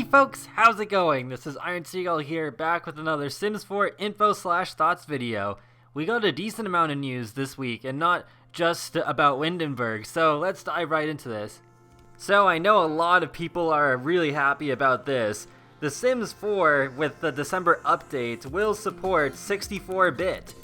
Hey folks, how's it going? This is Seagull here, back with another Sims 4 info/thoughts video. We got a decent amount of news this week, and not just about Windenburg, so let's dive right into this. So I know a lot of people are really happy about this. The Sims 4, with the December update, will support 64-bit.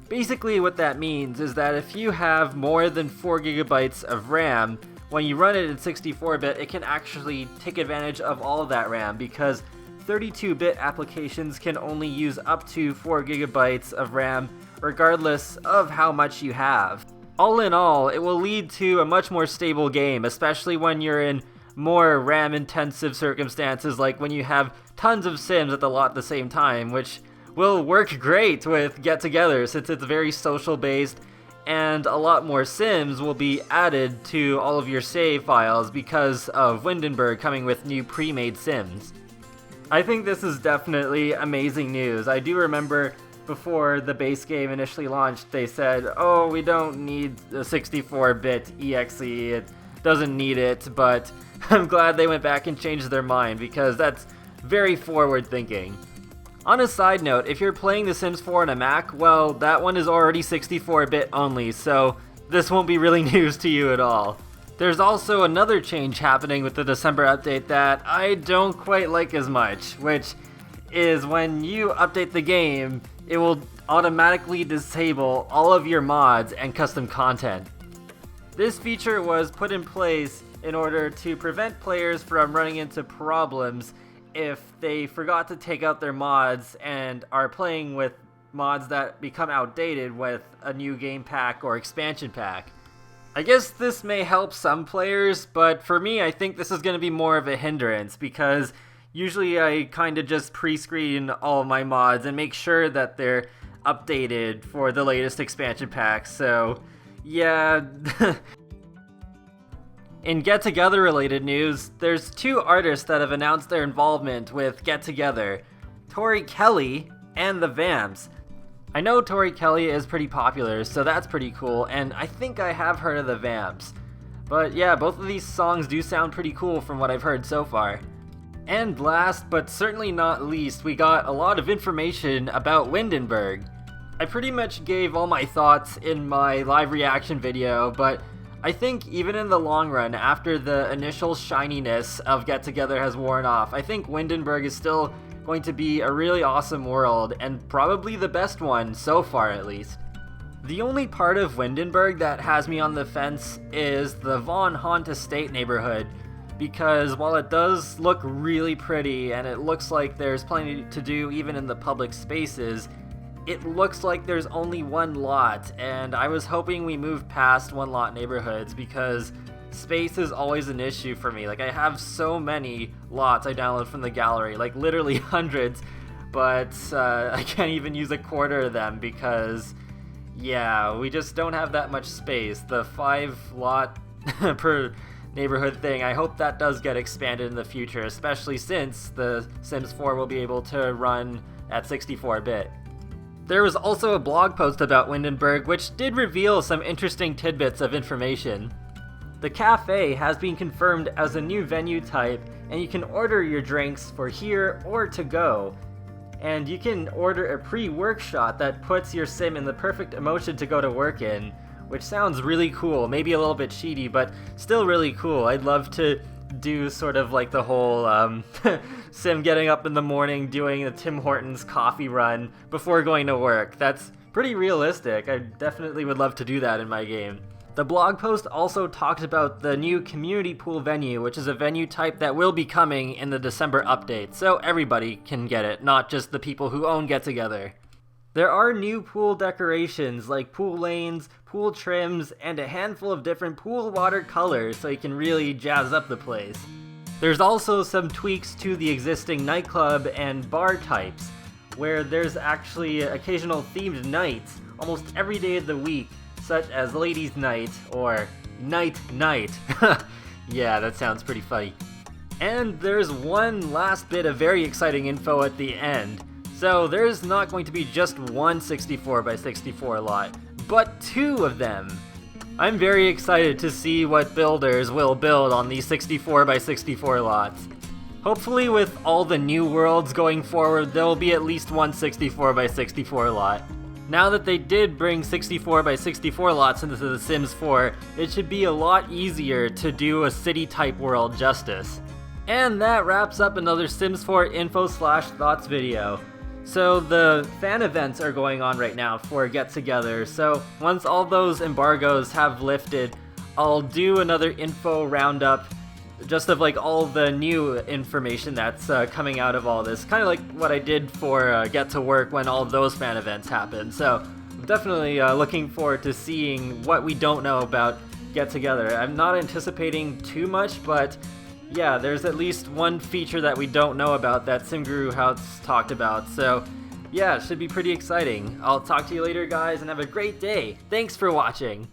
Basically what that means is that if you have more than 4 gigabytes of RAM, when you run it in 64-bit, it can actually take advantage of all of that RAM, because 32-bit applications can only use up to 4 gigabytes of RAM regardless of how much you have. All in all, it will lead to a much more stable game, especially when you're in more RAM-intensive circumstances, like when you have tons of Sims at the same time, which will work great with Get Together since it's very social-based, and a lot more Sims will be added to all of your save files because of Windenburg coming with new pre-made Sims. I think this is definitely amazing news. I do remember before the base game initially launched, they said, oh, we don't need a 64-bit EXE, it doesn't need it, but I'm glad they went back and changed their mind because that's very forward-thinking. On a side note, if you're playing The Sims 4 on a Mac, well, that one is already 64-bit only, so this won't be really news to you at all. There's also another change happening with the December update that I don't quite like as much, which is when you update the game, it will automatically disable all of your mods and custom content. This feature was put in place in order to prevent players from running into problems if they forgot to take out their mods and are playing with mods that become outdated with a new game pack or expansion pack. I guess this may help some players, but for me I think this is going to be more of a hindrance because usually I kind of just pre-screen all of my mods and make sure that they're updated for the latest expansion packs, so yeah. In Get Together related news, there's 2 artists that have announced their involvement with Get Together, Tori Kelly and the Vamps. I know Tori Kelly is pretty popular, so that's pretty cool, and I think I have heard of the Vamps. But yeah, both of these songs do sound pretty cool from what I've heard so far. And last, but certainly not least, we got a lot of information about Windenburg. I pretty much gave all my thoughts in my live reaction video, but I think even in the long run, after the initial shininess of Get Together has worn off, I think Windenburg is still going to be a really awesome world, and probably the best one, so far at least. The only part of Windenburg that has me on the fence is the Von Haunt Estate neighborhood, because while it does look really pretty, and it looks like there's plenty to do even in the public spaces, it looks like there's only one lot, and I was hoping we moved past one lot neighborhoods because space is always an issue for me. Like, I have so many lots I download from the gallery, like literally hundreds, but I can't even use a quarter of them because, yeah, we just don't have that much space. The 5 lot per neighborhood thing, I hope that does get expanded in the future, especially since the Sims 4 will be able to run at 64-bit. There was also a blog post about Windenburg which did reveal some interesting tidbits of information. The cafe has been confirmed as a new venue type, and you can order your drinks for here or to go. And you can order a pre-work shot that puts your sim in the perfect emotion to go to work in, which sounds really cool, maybe a little bit cheaty, but still really cool. I'd love to do sort of like the whole sim getting up in the morning doing a Tim Hortons coffee run before going to work. That's pretty realistic. I definitely would love to do that in my game. The blog post also talked about the new community pool venue, which is a venue type that will be coming in the December update, so everybody can get it, not just the people who own Get Together. There are new pool decorations like pool lanes, pool trims, and a handful of different pool water colors so you can really jazz up the place. There's also some tweaks to the existing nightclub and bar types, where there's actually occasional themed nights almost every day of the week, such as Ladies' Night or Night Night. Yeah, that sounds pretty funny. And there's one last bit of very exciting info at the end. So there's not going to be just one 64x64 lot, but 2 of them. I'm very excited to see what builders will build on these 64x64 lots. Hopefully with all the new worlds going forward, there will be at least one 64x64 lot. Now that they did bring 64x64 lots into The Sims 4, it should be a lot easier to do a city-type world justice. And that wraps up another Sims 4 info/thoughts video. So the fan events are going on right now for Get Together, so once all those embargoes have lifted, I'll do another info roundup just of like all the new information that's coming out of all this, kind of like what I did for Get to Work when all of those fan events happened. So I'm definitely looking forward to seeing what we don't know about Get Together. I'm not anticipating too much, but yeah, there's at least one feature that we don't know about that SimGuru has talked about, so yeah, it should be pretty exciting. I'll talk to you later, guys, and have a great day. Thanks for watching!